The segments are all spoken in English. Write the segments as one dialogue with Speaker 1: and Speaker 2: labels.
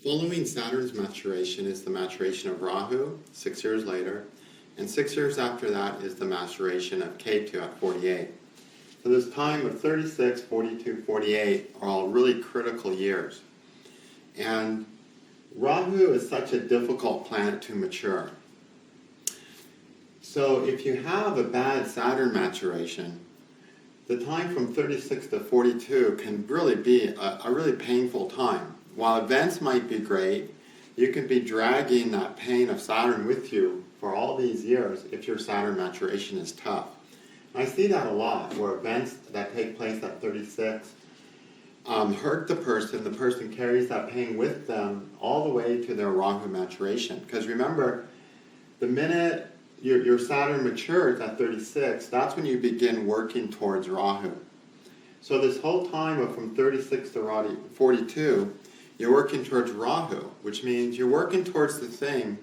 Speaker 1: Following Saturn's maturation is the maturation of Rahu, 6 years later, and 6 years after that is the maturation of Ketu at 48. So this time of 36, 42, 48 are all really critical years. And Rahu is such a difficult planet to mature. So if you have a bad Saturn maturation, the time from 36 to 42 can really be a really painful time. While events might be great, you can be dragging that pain of Saturn with you for all these years if your Saturn maturation is tough. I see that a lot, where events that take place at 36 hurt the person carries that pain with them all the way to their Rahu maturation. Because remember, the minute your Saturn matures at 36, that's when you begin working towards Rahu. So this whole time of from 36 to 42, you're working towards Rahu, which means you're working towards the thing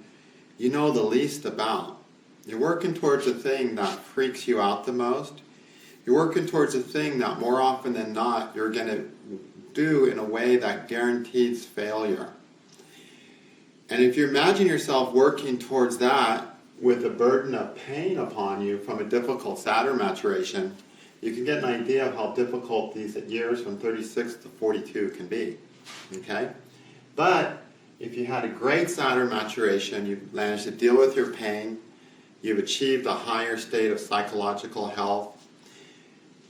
Speaker 1: you know the least about. You're working towards the thing that freaks you out the most. You're working towards the thing that more often than not you're going to do in a way that guarantees failure. And if you imagine yourself working towards that with a burden of pain upon you from a difficult Saturn maturation, you can get an idea of how difficult these years from 36 to 42 can be. Okay? But if you had a great Saturn maturation, you've managed to deal with your pain, you've achieved a higher state of psychological health,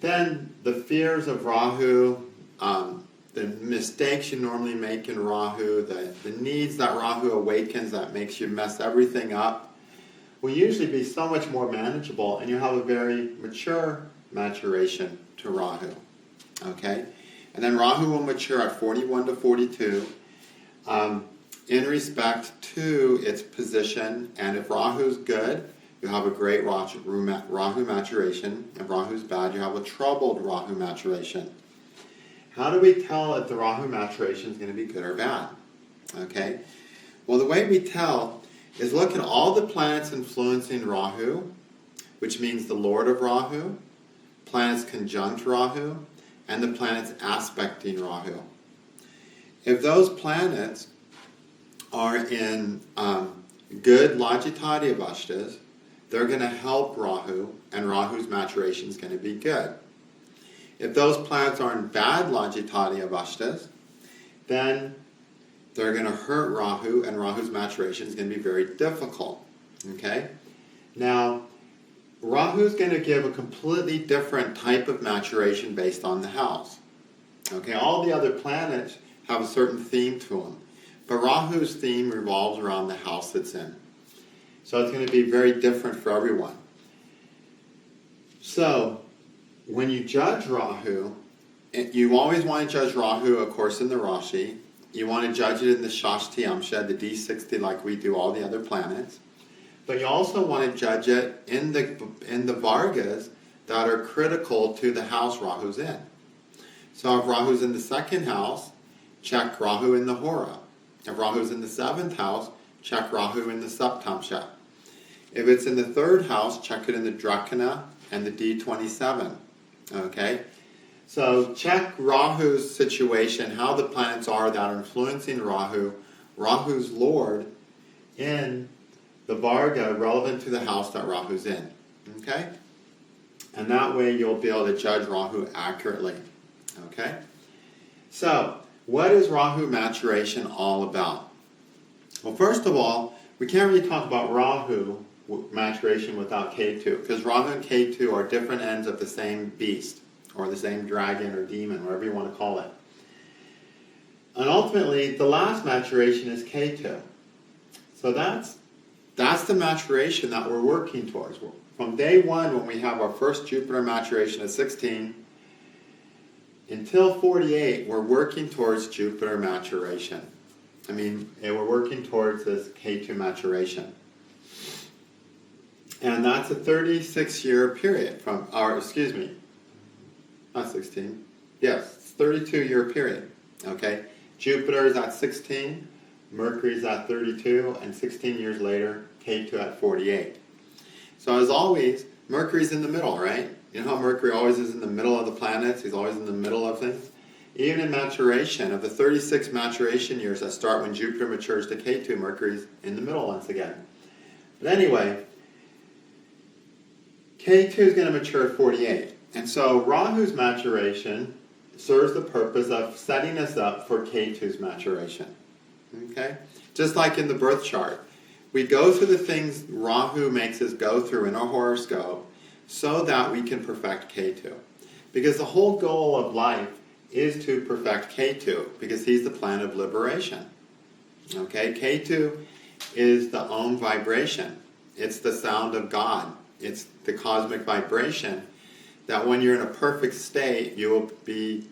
Speaker 1: then the fears of Rahu, the mistakes you normally make in Rahu, the needs that Rahu awakens that makes you mess everything up, will usually be so much more manageable, and you have a very mature maturation to Rahu. Okay? And then Rahu will mature at 41 to 42 in respect to its position. And if Rahu's good, you have a great Rahu maturation. If Rahu's bad, you have a troubled Rahu maturation. How do we tell if the Rahu maturation is going to be good or bad? Okay? Well, the way we tell is look at all the planets influencing Rahu, which means the Lord of Rahu, planets conjunct Rahu, and the planets aspecting Rahu. If those planets are in good Lajitadi avashtas, they're going to help Rahu, and Rahu's maturation is going to be good. If those planets are in bad Lajitadi avashtas, then they're going to hurt Rahu, and Rahu's maturation is going to be very difficult. Okay? Now, Rahu is going to give a completely different type of maturation based on the house. Okay, all the other planets have a certain theme to them, but Rahu's theme revolves around the house it's in. So it's going to be very different for everyone. So, when you judge Rahu, you always want to judge Rahu, of course, in the Rashi. You want to judge it in the Shashti Amsha, the D60, like we do all the other planets. But you also want to judge it in the Vargas that are critical to the house Rahu's in. So if Rahu's in the second house, check Rahu in the Hora. If Rahu's in the seventh house, check Rahu in the Saptamsha. If it's in the third house, check it in the Drakana and the D27. Okay? So check Rahu's situation, how the planets are that are influencing Rahu, Rahu's Lord, in the Varga relevant to the house that Rahu's in. Okay? And that way you'll be able to judge Rahu accurately. Okay? So, what is Rahu maturation all about? Well, first of all, we can't really talk about Rahu maturation without Ketu, because Rahu and Ketu are different ends of the same beast, or the same dragon or demon, whatever you want to call it. And ultimately, the last maturation is Ketu. So that's the maturation that we're working towards. From day one, when we have our first Jupiter maturation at 16, until 48, we're working towards Jupiter maturation. We're working towards this Ketu maturation. And that's a 36-year period not 16. Yes, 32-year period. Okay? Jupiter is at 16, Mercury is at 32, and 16 years later, Ketu at 48. So as always, Mercury's in the middle, right? You know how Mercury always is in the middle of the planets? He's always in the middle of things? even in maturation, of the 36 maturation years that start when Jupiter matures to Ketu, Mercury's in the middle once again. But anyway, Ketu is going to mature at 48. And so Rahu's maturation serves the purpose of setting us up for Ketu's maturation. Okay? Just like in the birth chart. We go through the things Rahu makes us go through in our horoscope so that we can perfect Ketu. Because the whole goal of life is to perfect Ketu, because he's the planet of liberation. Okay? Ketu is the Om vibration. It's the sound of God. It's the cosmic vibration that when you're in a perfect state, you will be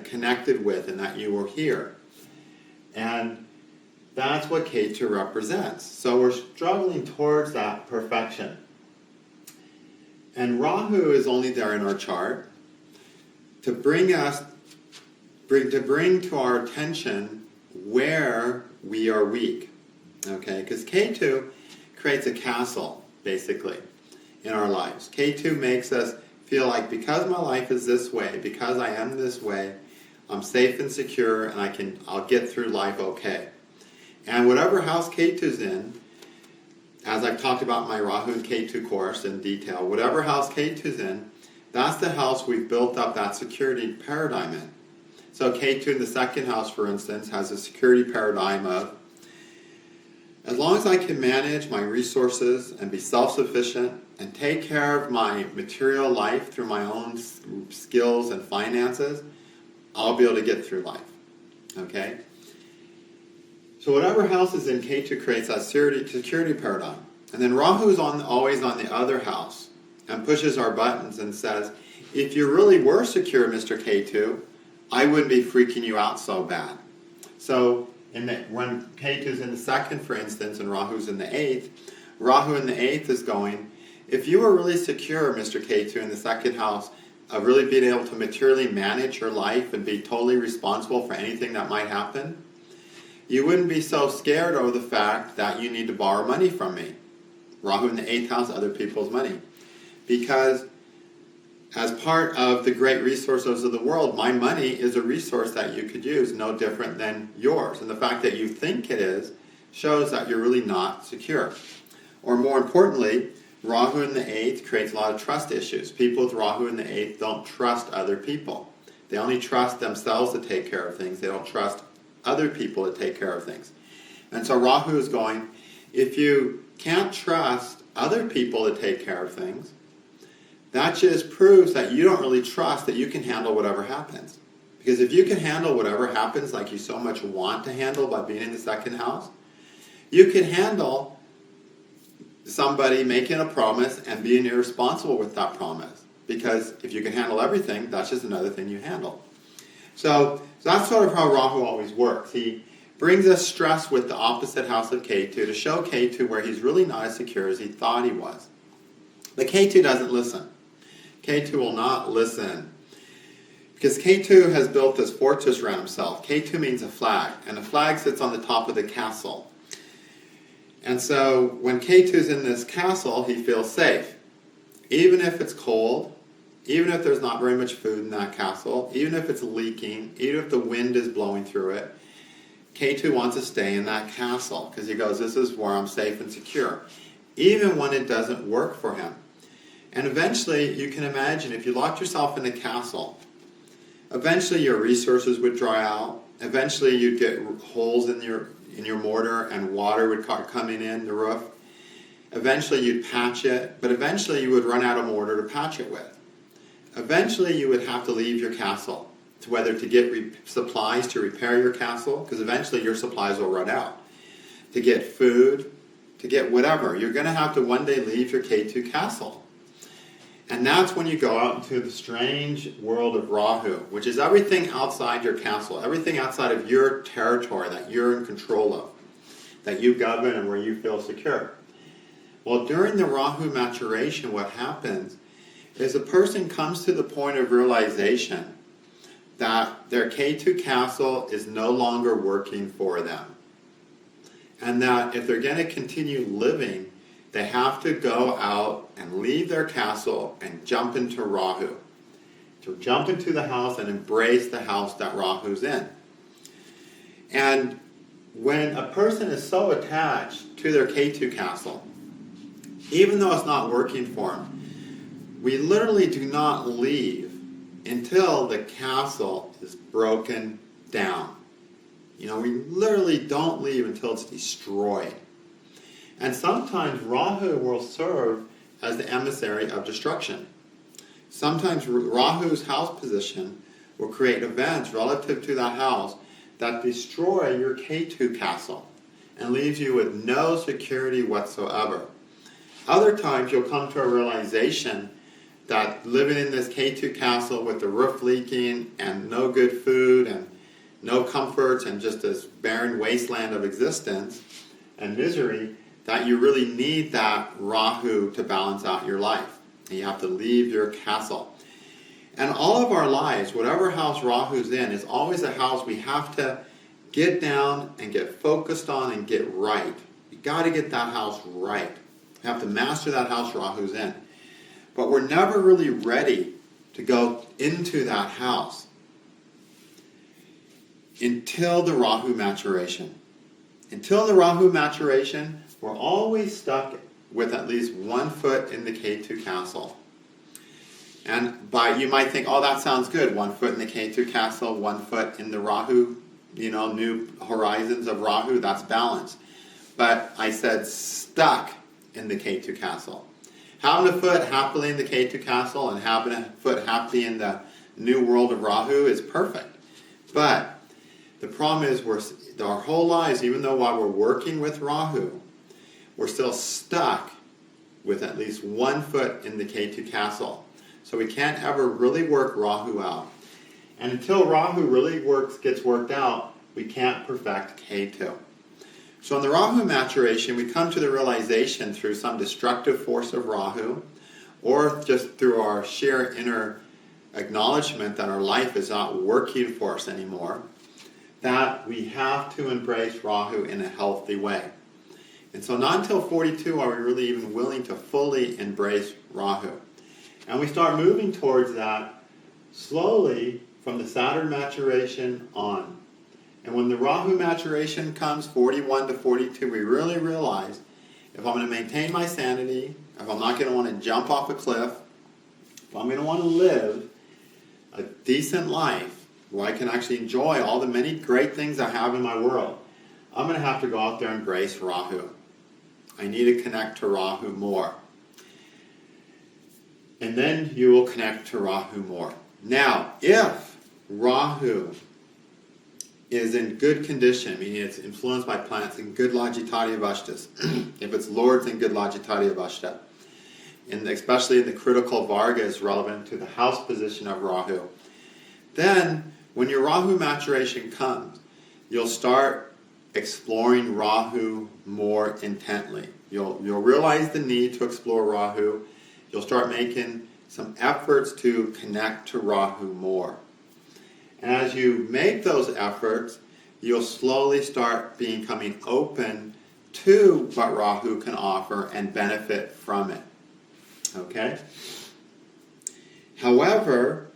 Speaker 1: connected with, and that you will hear. And that's what Ketu represents. So we're struggling towards that perfection. And Rahu is only there in our chart to bring to our attention where we are weak. Okay? Because Ketu creates a castle, basically, in our lives. Ketu makes us feel like because my life is this way, because I am this way, I'm safe and secure, and I'll get through life okay. And whatever house Ketu's in, as I've talked about in my Rahu and Ketu course in detail, whatever house Ketu's in, that's the house we've built up that security paradigm in. So Ketu in the second house, for instance, has a security paradigm of, as long as I can manage my resources and be self-sufficient and take care of my material life through my own skills and finances, I'll be able to get through life. Okay? So whatever house is in Ketu creates that security paradigm. And then Rahu is always on the other house and pushes our buttons and says, if you really were secure, Mr. Ketu, I wouldn't be freaking you out so bad. So when Ketu's in the second, for instance, and Rahu's in the 8th, Rahu in the 8th is going, if you were really secure, Mr. Ketu, in the second house, of really being able to materially manage your life and be totally responsible for anything that might happen, you wouldn't be so scared over the fact that you need to borrow money from me. Rahu in the 8th house, other people's money. Because as part of the great resources of the world, my money is a resource that you could use, no different than yours. And the fact that you think it is shows that you're really not secure. Or more importantly, Rahu in the 8th creates a lot of trust issues. People with Rahu in the 8th don't trust other people. They only trust themselves to take care of things. They don't trust other people to take care of things. And so Rahu is going, if you can't trust other people to take care of things, that just proves that you don't really trust that you can handle whatever happens. Because if you can handle whatever happens like you so much want to handle by being in the second house, you can handle somebody making a promise and being irresponsible with that promise. Because if you can handle everything, that's just another thing you handle. So that's sort of how Rahu always works. He brings us stress with the opposite house of Ketu to show Ketu where he's really not as secure as he thought he was. But Ketu doesn't listen. Ketu will not listen. Because Ketu has built this fortress around himself. Ketu means a flag, and a flag sits on the top of the castle. And so when Ketu's in this castle, he feels safe. Even if it's cold, even if there's not very much food in that castle, even if it's leaking, even if the wind is blowing through it, Ketu wants to stay in that castle because he goes, this is where I'm safe and secure. Even when it doesn't work for him. And eventually, you can imagine, if you locked yourself in the castle, eventually your resources would dry out. Eventually, you'd get holes in your mortar and water would start coming in the roof. Eventually, you'd patch it, but eventually you would run out of mortar to patch it with. Eventually, you would have to leave your castle, whether to get supplies to repair your castle, because eventually your supplies will run out. To get food, to get whatever. You're going to have to one day leave your Ketu castle. And that's when you go out into the strange world of Rahu, which is everything outside your castle, everything outside of your territory that you're in control of, that you govern and where you feel secure. Well, during the Rahu maturation, what happens is a person comes to the point of realization that their Ketu castle is no longer working for them. And that if they're going to continue living, they have to go out and leave their castle and jump into Rahu. to jump into the house and embrace the house that Rahu's in. And when a person is so attached to their Ketu castle, even though it's not working for them, we literally do not leave until the castle is broken down. We literally don't leave until it's destroyed. And sometimes Rahu will serve as the emissary of destruction. Sometimes Rahu's house position will create events relative to that house that destroy your Ketu castle and leaves you with no security whatsoever. Other times you'll come to a realization that living in this Ketu castle with the roof leaking and no good food and no comforts and just this barren wasteland of existence and misery, that you really need that Rahu to balance out your life. And you have to leave your castle. And all of our lives, whatever house Rahu's in, is always a house we have to get down and get focused on and get right. You got to get that house right. You have to master that house Rahu's in. But we're never really ready to go into that house until the Rahu maturation. Until the Rahu maturation, we're always stuck with at least 1 foot in the Ketu castle. And you might think, oh, that sounds good. 1 foot in the Ketu castle, 1 foot in the Rahu, new horizons of Rahu, that's balance. But I said stuck in the Ketu castle. Having a foot happily in the Ketu castle and having a foot happily in the new world of Rahu is perfect. But the problem is our whole lives, even though while we're working with Rahu, we're still stuck with at least 1 foot in the Ketu castle. So we can't ever really work Rahu out. And until Rahu really gets worked out, we can't perfect Ketu. So in the Rahu maturation, we come to the realization through some destructive force of Rahu, or just through our sheer inner acknowledgement that our life is not working for us anymore, that we have to embrace Rahu in a healthy way. And so not until 42 are we really even willing to fully embrace Rahu. And we start moving towards that slowly from the Saturn maturation on. And when the Rahu maturation comes, 41 to 42, we really realize if I'm going to maintain my sanity, if I'm not going to want to jump off a cliff, if I'm going to want to live a decent life where I can actually enjoy all the many great things I have in my world, I'm going to have to go out there and embrace Rahu. I need to connect to Rahu more. And then you will connect to Rahu more. Now, if Rahu is in good condition, meaning it's influenced by planets in good Logitati Avashtas, if it's Lords in good Logitati Avashta, and especially in the critical Varga is relevant to the house position of Rahu, then when your Rahu maturation comes, you'll start exploring Rahu more intently. You'll realize the need to explore Rahu. You'll start making some efforts to connect to Rahu more. And as you make those efforts, you'll slowly start becoming open to what Rahu can offer and benefit from it. Okay? However,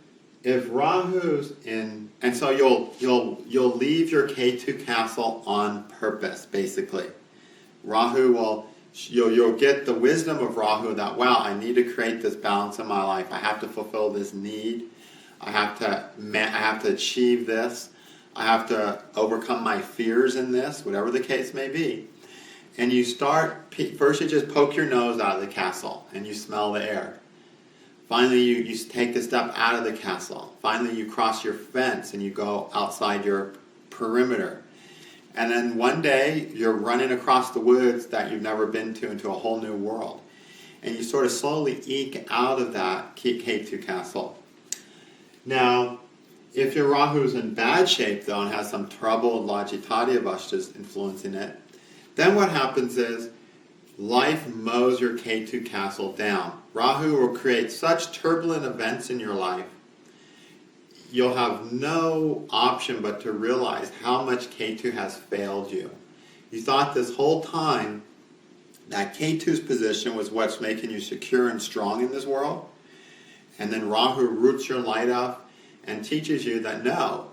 Speaker 1: if Rahu's in, and so you'll leave your Ketu castle on purpose, basically. Rahu will, you'll get the wisdom of Rahu that, wow, I need to create this balance in my life. I have to fulfill this need. I have to achieve this. I have to overcome my fears in this, whatever the case may be. And you start, first you just poke your nose out of the castle and you smell the air. Finally, you take a step out of the castle. Finally, you cross your fence and you go outside your perimeter. And then one day, you're running across the woods that you've never been to into a whole new world. And you sort of slowly eke out of that Ketu castle. Now, if your Rahu is in bad shape, though, and has some troubled Logitati Avashtas influencing it, then what happens is life mows your Ketu castle down. Rahu will create such turbulent events in your life, you'll have no option but to realize how much Ketu has failed you. You thought this whole time that Ketu's position was what's making you secure and strong in this world, And then Rahu roots your light up and teaches you that no,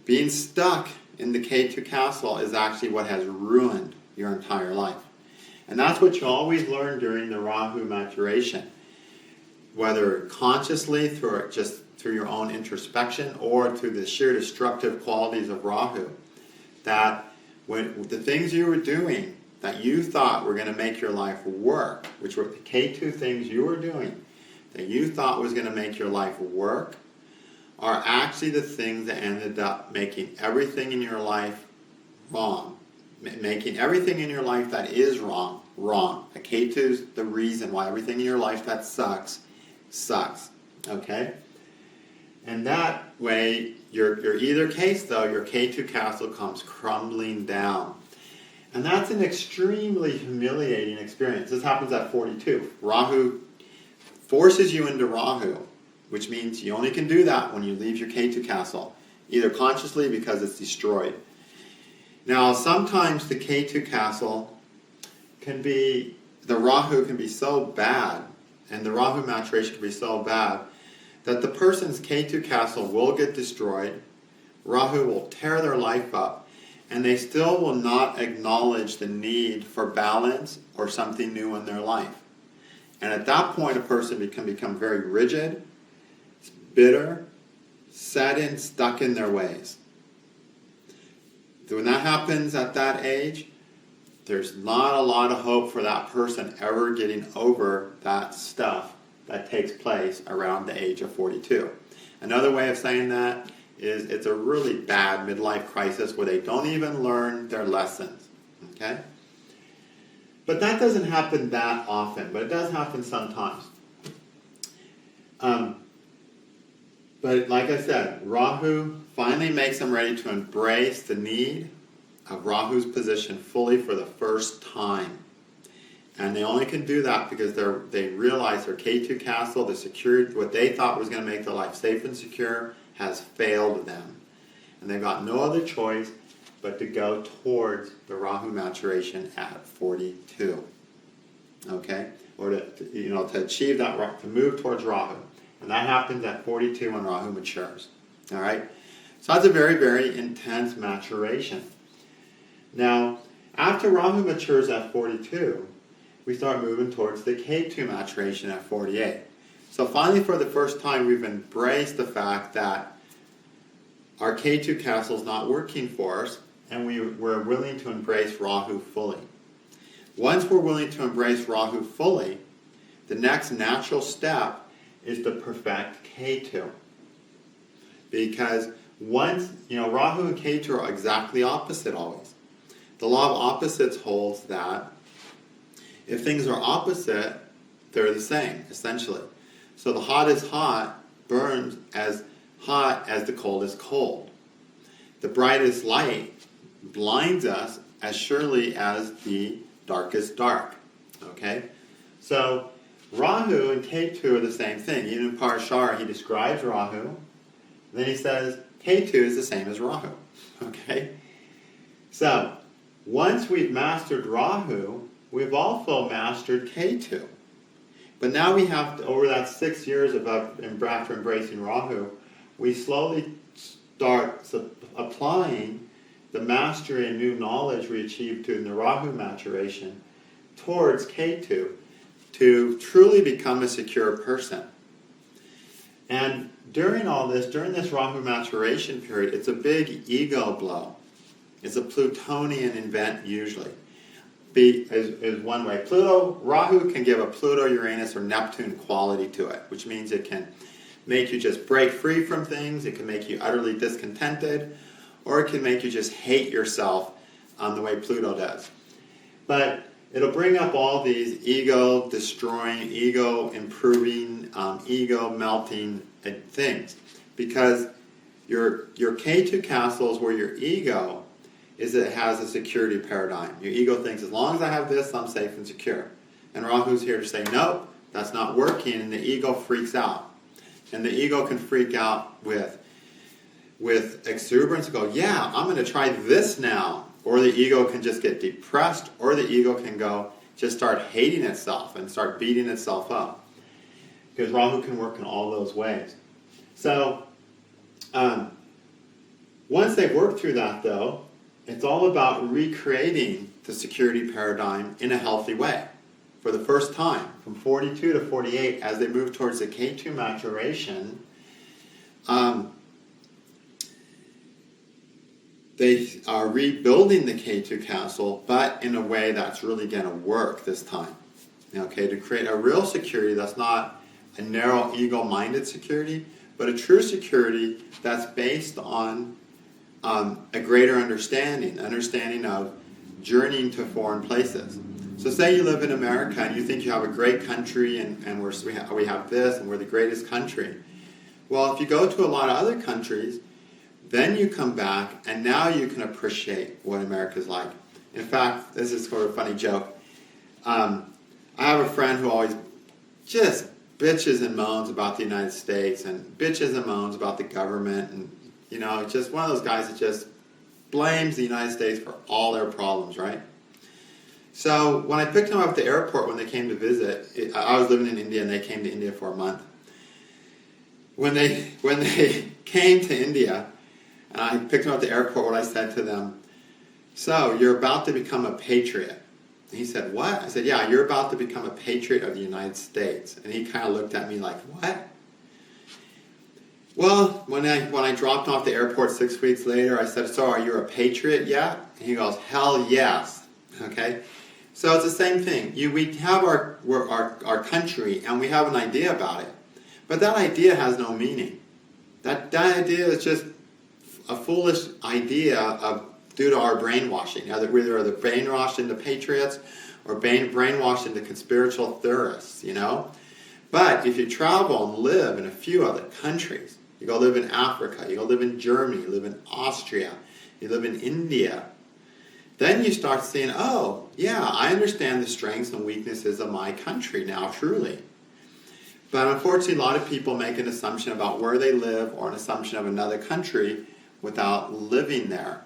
Speaker 1: being stuck in the Ketu castle is actually what has ruined your entire life. And that's what you always learn during the Rahu maturation, whether consciously through your own introspection or through the sheer destructive qualities of Rahu, that when the things you were doing that you thought were going to make your life work, which were the Ketu things you were doing that you thought was going to make your life work, are actually the things that ended up making everything in your life wrong. Making everything in your life that is wrong. The Ketu's the reason why everything in your life that sucks. Okay? And that way, your either case though, your Ketu castle comes crumbling down. And that's an extremely humiliating experience. This happens at 42. Rahu forces you into Rahu, which means you only can do that when you leave your Ketu castle, either consciously because it's destroyed. Now, sometimes the Ketu castle the Rahu can be so bad, and the Rahu maturation can be so bad, that the person's Ketu castle will get destroyed, Rahu will tear their life up, and they still will not acknowledge the need for balance or something new in their life. And at that point, a person can become very rigid, bitter, stuck in their ways. When that happens at that age, there's not a lot of hope for that person ever getting over that stuff that takes place around the age of 42. Another way of saying that is it's a really bad midlife crisis where they don't even learn their lessons. Okay? But that doesn't happen that often, but it does happen sometimes. But like I said, Rahu finally makes them ready to embrace the need of Rahu's position fully for the first time. And they only can do that because they realize their Ketu castle, the security, what they thought was going to make their life safe and secure, has failed them. And they've got no other choice but to go towards the Rahu maturation at 42. Okay? Or to achieve that, to move towards Rahu. And that happens at 42 when Rahu matures. All right? So that's a very, very intense maturation. Now, after Rahu matures at 42, we start moving towards the Ketu maturation at 48. So finally, for the first time, we've embraced the fact that our Ketu castle is not working for us, and we're willing to embrace Rahu fully. Once we're willing to embrace Rahu fully, the next natural step is to perfect Ketu. Because once, Rahu and Ketu are exactly opposite always. The law of opposites holds that if things are opposite, they're the same, essentially. So the hot is hot, burns as hot as the cold is cold. The brightest light blinds us as surely as the darkest dark. Okay? So Rahu and Ketu are the same thing. Even in Parashara, he describes Rahu. Then he says Ketu is the same as Rahu. Okay? So, once we've mastered Rahu, we've also mastered Ketu. But now we have to, over that 6 years after embracing Rahu, we slowly start applying the mastery and new knowledge we achieved in the Rahu maturation towards Ketu to truly become a secure person. And during all this, during this Rahu maturation period, it's a big ego blow. It's a Plutonian event usually. Is one way. Rahu can give a Pluto, Uranus, or Neptune quality to it, which means it can make you just break free from things, it can make you utterly discontented, or it can make you just hate yourself the way Pluto does. But it'll bring up all these ego-destroying, ego-improving, ego-melting things. Because your Ketu castle is where your ego it has a security paradigm. Your ego thinks, as long as I have this, I'm safe and secure. And Rahu's here to say, nope, that's not working, and the ego freaks out. And the ego can freak out with exuberance and go, yeah, I'm going to try this now. Or the ego can just get depressed, or the ego can go just start hating itself and start beating itself up. because Rahu can work in all those ways. So once they've worked through that, though, it's all about recreating the security paradigm in a healthy way. For the first time, from 42 to 48, as they move towards the Ketu maturation, they are rebuilding the Ketu castle, but in a way that's really going to work this time. Okay, to create a real security that's not a narrow ego-minded security, but a true security that's based on a greater understanding of journeying to foreign places. So say you live in America and you think you have a great country and we have this and we're the greatest country. Well, if you go to a lot of other countries, then you come back and now you can appreciate what America's like. In fact, this is sort of a funny joke. I have a friend who always just bitches and moans about the United States and bitches and moans about the government, and just one of those guys that just blames the United States for all their problems, right? So when I picked him up at the airport when they came to visit, I was living in India and they came to India for a month. When they came to India and I picked them up at the airport, what I said to them, so you're about to become a patriot. And he said, what? I said, yeah, you're about to become a patriot of the United States. And he kind of looked at me like, what? Well, when I dropped off the airport 6 weeks later, I said, so are you a patriot yet? And he goes, hell yes. Okay? So it's the same thing. We have our country and we have an idea about it. But that idea has no meaning. That idea is just a foolish idea due to our brainwashing. Either we are brainwashed into patriots or brainwashed into conspiratorial theorists, But if you travel and live in a few other countries, you go live in Africa, you go live in Germany, you live in Austria, you live in India, then you start seeing, oh, yeah, I understand the strengths and weaknesses of my country now, truly. But unfortunately, a lot of people make an assumption about where they live or an assumption of another country without living there.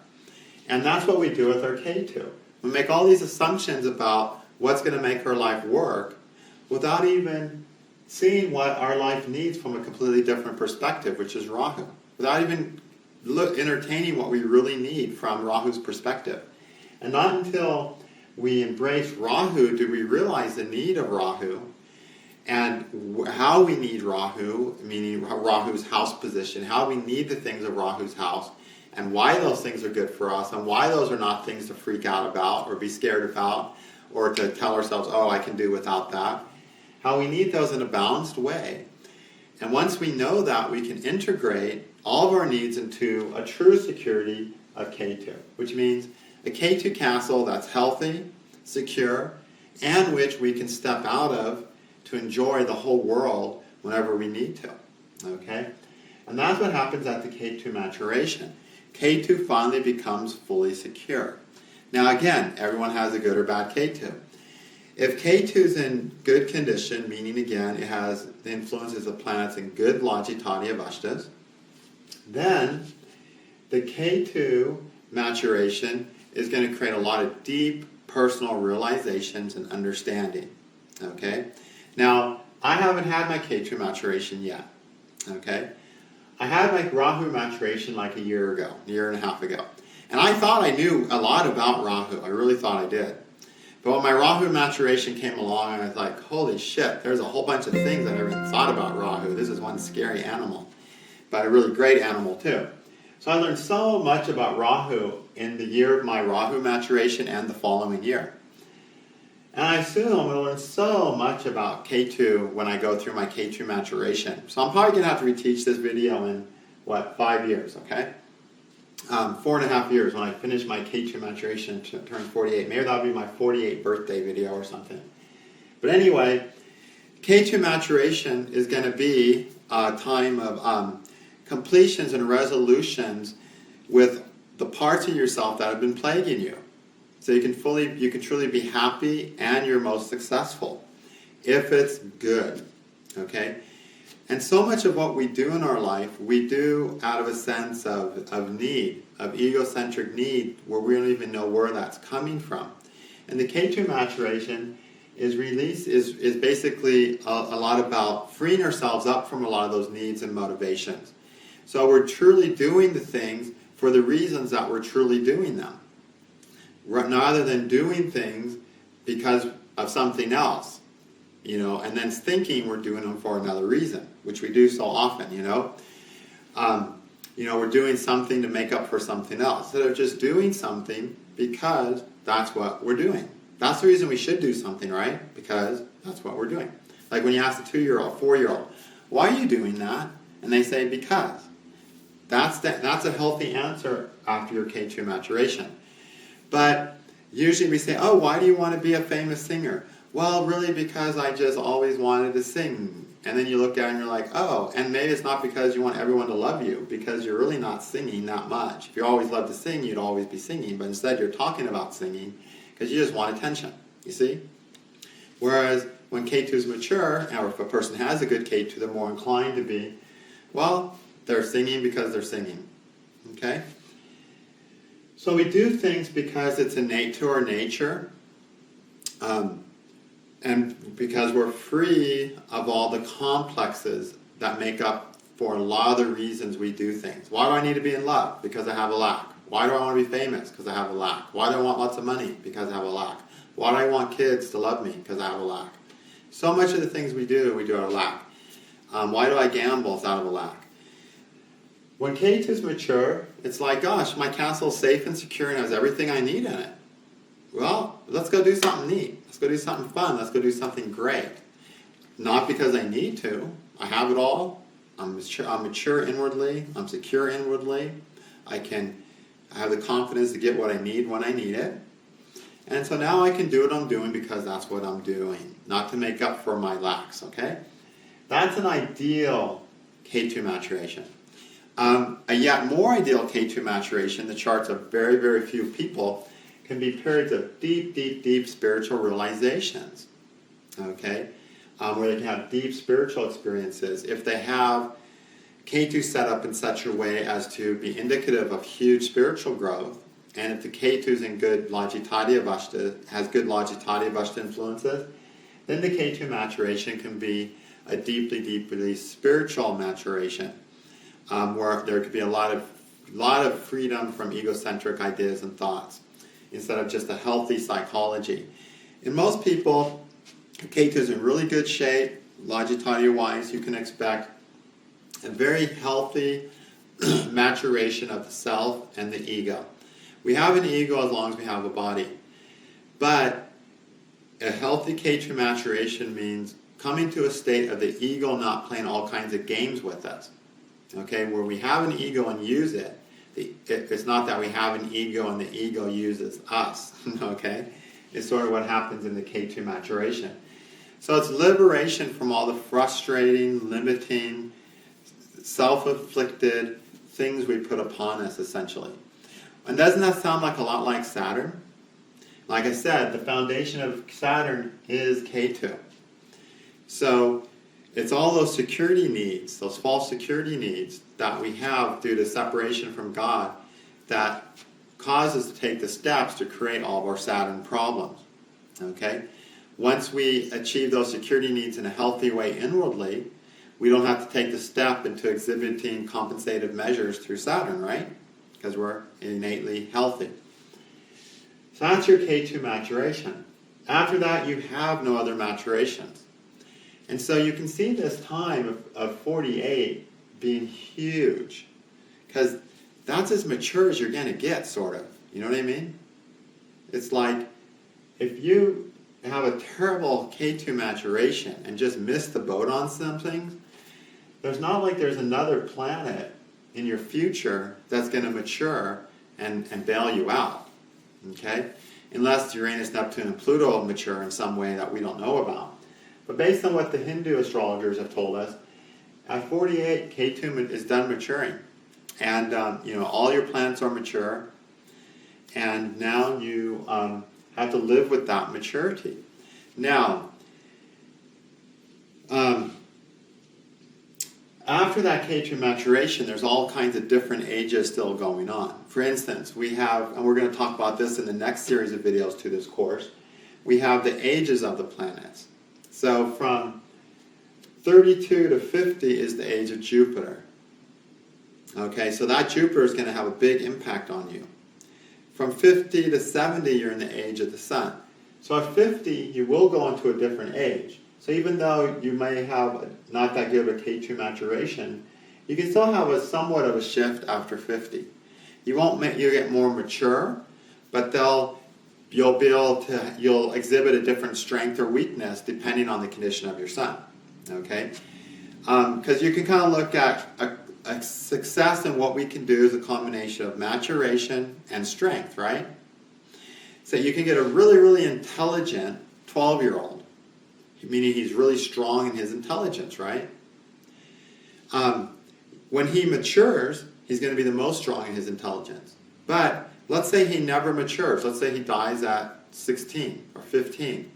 Speaker 1: And that's what we do with our Ketu. We make all these assumptions about what's going to make our life work without even seeing what our life needs from a completely different perspective, which is Rahu. Without even entertaining what we really need from Rahu's perspective. And not until we embrace Rahu do we realize the need of Rahu and how we need Rahu, meaning Rahu's house position, how we need the things of Rahu's house, and why those things are good for us, and why those are not things to freak out about or be scared about, or to tell ourselves, oh, I can do without that. How we need those in a balanced way. And once we know that, we can integrate all of our needs into a true security of Ketu, which means a Ketu castle that's healthy, secure, and which we can step out of to enjoy the whole world whenever we need to. Okay? And that's what happens at the Ketu maturation. Ketu finally becomes fully secure. Now again, everyone has a good or bad Ketu. If Ketu is in good condition, meaning again it has the influences of planets in good logitati avashtas, then the Ketu maturation is going to create a lot of deep personal realizations and understanding. Okay? Now, I haven't had my Ketu maturation yet. Okay? I had my Rahu maturation like a year and a half ago. And I thought I knew a lot about Rahu. I really thought I did. But when my Rahu maturation came along, I was like, holy shit, there's a whole bunch of things I never even thought about Rahu. This is one scary animal, but a really great animal too. So I learned so much about Rahu in the year of my Rahu maturation and the following year. And I assume I'm going to learn so much about Ketu when I go through my Ketu maturation. So I'm probably going to have to reteach this video in, 5 years, okay? 4.5 years when I finish my Ketu maturation to turn 48. Maybe that'll be my 48th birthday video or something. But anyway, Ketu maturation is going to be a time of completions and resolutions with the parts of yourself that have been plaguing you. So you can truly be happy and you're most successful if it's good. Okay? And so much of what we do in our life, we do out of a sense of need, of egocentric need, where we don't even know where that's coming from. And the Ketu maturation is release is basically a lot about freeing ourselves up from a lot of those needs and motivations. So we're truly doing the things for the reasons that we're truly doing them, rather than doing things because of something else, and then thinking we're doing them for another reason, which we do so often, we're doing something to make up for something else, instead of just doing something because that's what we're doing. That's the reason we should do something, right? Because that's what we're doing. Like when you ask a 2-year-old, 4-year-old, why are you doing that? And they say, because. That's a healthy answer after your K2 maturation. But usually we say, oh, why do you want to be a famous singer? Well, really because I just always wanted to sing. And then you look at it and you're like, oh, and maybe it's not because you want everyone to love you, because you're really not singing that much. If you always loved to sing, you'd always be singing, but instead you're talking about singing because you just want attention, you see? Whereas when K2s mature, or if a person has a good K2, they're more inclined to be, well, they're singing because they're singing, okay? So we do things because it's innate to our nature, and because we're free of all the complexes that make up for a lot of the reasons we do things. Why do I need to be in love? Because I have a lack. Why do I want to be famous? Because I have a lack. Why do I want lots of money? Because I have a lack. Why do I want kids to love me? Because I have a lack. So much of the things we do out of lack. Why do I gamble? It's out of a lack. When K2s mature, it's like, gosh, my castle is safe and secure and has everything I need in it. Well, let's go do something neat. Let's go do something fun. Let's go do something great. Not because I need to. I have it all. I'm mature inwardly. I'm secure inwardly. I have the confidence to get what I need when I need it. And so now I can do what I'm doing because that's what I'm doing, not to make up for my lacks, okay? That's an ideal K2 maturation. A yet more ideal K2 maturation, the charts of very, very few people, can be periods of deep, deep, deep spiritual realizations, okay? Where they can have deep spiritual experiences. If they have K2 set up in such a way as to be indicative of huge spiritual growth, and if the K2 is in good Lajitadiya Vashta, has good Lajitadiya Vashta influences, then the K2 maturation can be a deeply, deeply spiritual maturation, where there could be a lot of freedom from egocentric ideas and thoughts, instead of just a healthy psychology. In most people, K2 is in really good shape, Lajitadiya-wise. You can expect a very healthy maturation of the self and the ego. We have an ego as long as we have a body. But a healthy K2 maturation means coming to a state of the ego not playing all kinds of games with us. Okay, where we have an ego and use it. It's not that we have an ego and the ego uses us. Okay? It's sort of what happens in the K2 maturation. So it's liberation from all the frustrating, limiting, self-inflicted things we put upon us, essentially. And doesn't that sound like a lot like Saturn? Like I said, the foundation of Saturn is K2. So it's all those security needs, those false security needs that we have due to separation from God that cause us to take the steps to create all of our Saturn problems. Okay? Once we achieve those security needs in a healthy way inwardly, we don't have to take the step into exhibiting compensative measures through Saturn, right? Because we're innately healthy. So that's your K2 maturation. After that, you have no other maturations. And so you can see this time of 48 being huge, because that's as mature as you're going to get, sort of. You know what I mean? It's like, if you have a terrible K2 maturation and just miss the boat on some things, there's not like there's another planet in your future that's going to mature and bail you out, okay? Unless Uranus, Neptune, and Pluto mature in some way that we don't know about. But based on what the Hindu astrologers have told us, at 48, K2 is done maturing. And, all your planets are mature. And now you have to live with that maturity. Now, after that K2 maturation, there's all kinds of different ages still going on. For instance, we have, and we're going to talk about this in the next series of videos to this course, we have the ages of the planets. So from 32 to 50 is the age of Jupiter. Okay, so that Jupiter is going to have a big impact on you. From 50 to 70, you're in the age of the Sun. So at 50, you will go into a different age. So even though you may have not that good of a K2 maturation, you can still have a somewhat of a shift after 50. You get more mature, but you'll exhibit a different strength or weakness depending on the condition of your Sun. Okay, because you can kind of look at a success in what we can do is a combination of maturation and strength, right? So you can get a really, really intelligent 12-year-old, meaning he's really strong in his intelligence, right? When he matures, he's going to be the most strong in his intelligence. But let's say he never matures. Let's say he dies at 16 or 15.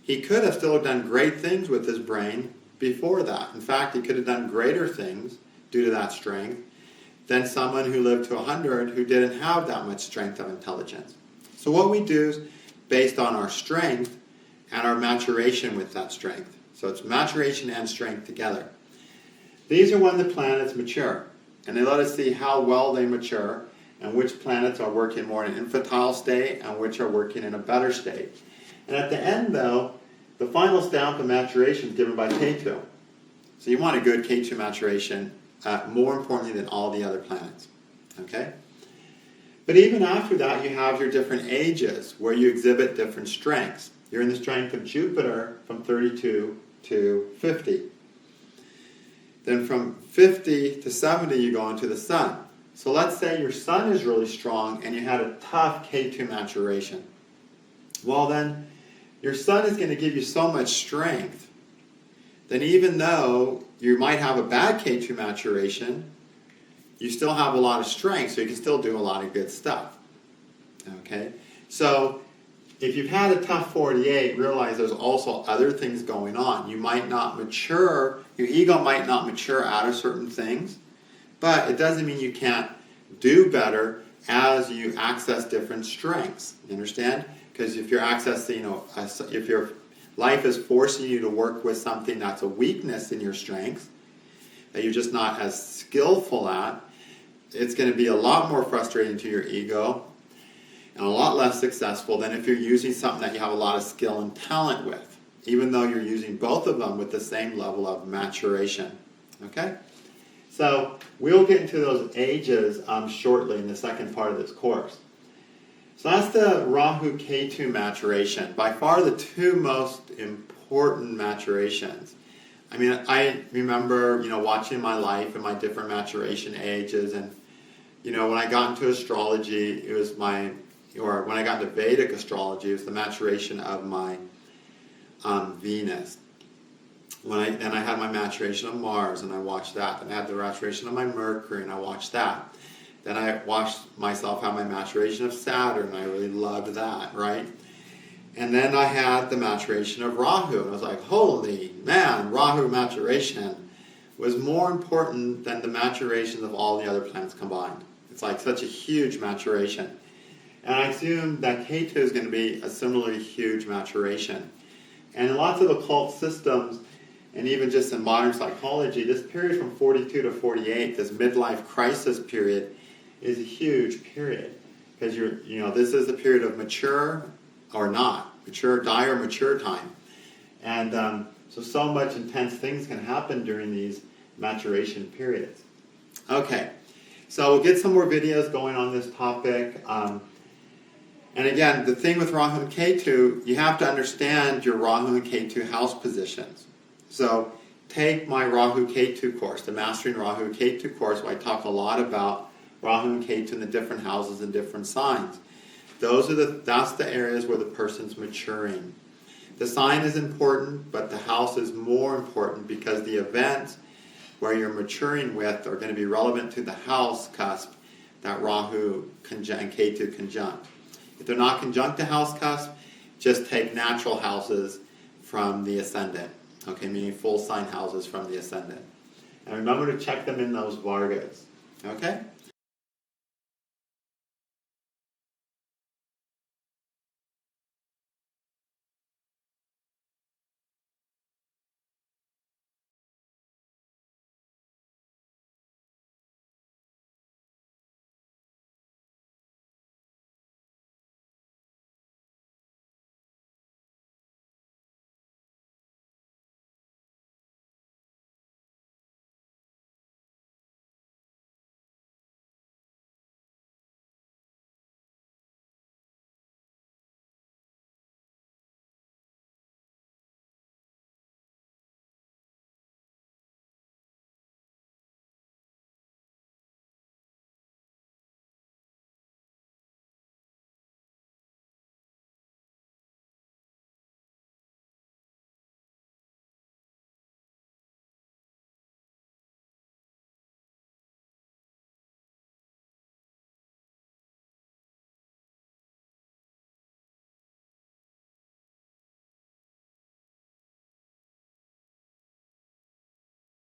Speaker 1: He could have still done great things with his brain before that. In fact, he could have done greater things due to that strength than someone who lived to 100 who didn't have that much strength of intelligence. So what we do is based on our strength and our maturation with that strength. So it's maturation and strength together. These are when the planets mature, and they let us see how well they mature and which planets are working more in an infantile state and which are working in a better state. And at the end, though, the final stamp of maturation is given by Ketu. So you want a good Ketu maturation, more importantly than all the other planets. Okay? But even after that, you have your different ages where you exhibit different strengths. You're in the strength of Jupiter from 32 to 50. Then from 50 to 70, you go into the Sun. So let's say your Sun is really strong and you had a tough K2 maturation. Well then, your Sun is going to give you so much strength that even though you might have a bad K2 maturation, you still have a lot of strength, so you can still do a lot of good stuff. Okay? So if you've had a tough 48, realize there's also other things going on. You might not mature, your ego might not mature out of certain things, but it doesn't mean you can't do better as you access different strengths. You understand? Because if you're accessing, if your life is forcing you to work with something that's a weakness in your strengths, that you're just not as skillful at, it's going to be a lot more frustrating to your ego and a lot less successful than if you're using something that you have a lot of skill and talent with, even though you're using both of them with the same level of maturation. Okay? So we'll get into those ages shortly in the second part of this course. So that's the Rahu Ketu maturation. By far the two most important maturations. I mean, I remember, watching my life and my different maturation ages, and, when I got into astrology, it was when I got into Vedic astrology, it was the maturation of my Venus. Then I had my maturation of Mars, and I watched that. Then I had the maturation of my Mercury, and I watched that. Then I watched myself have my maturation of Saturn, and I really loved that, right? And then I had the maturation of Rahu, and I was like, holy man, Rahu maturation was more important than the maturation of all the other planets combined. It's like such a huge maturation. And I assume that Ketu is going to be a similarly huge maturation. And in lots of occult systems, and even just in modern psychology, this period from 42 to 48, this midlife crisis period, is a huge period. Because this is a period of mature or not, mature, die or mature time. And so much intense things can happen during these maturation periods. Okay, so we'll get some more videos going on this topic. And again, the thing with Rahu and Ketu, you have to understand your Rahu and Ketu house positions. So take my Rahu Ketu course, the Mastering Rahu Ketu course, where I talk a lot about Rahu and Ketu in the different houses and different signs. That's the areas where the person's maturing. The sign is important, but the house is more important because the events where you're maturing with are going to be relevant to the house cusp that Rahu and Ketu conjunct. If they're not conjunct to house cusp, just take natural houses from the ascendant. Okay, meaning full sign houses from the ascendant. And remember to check them in those Vargas. Okay?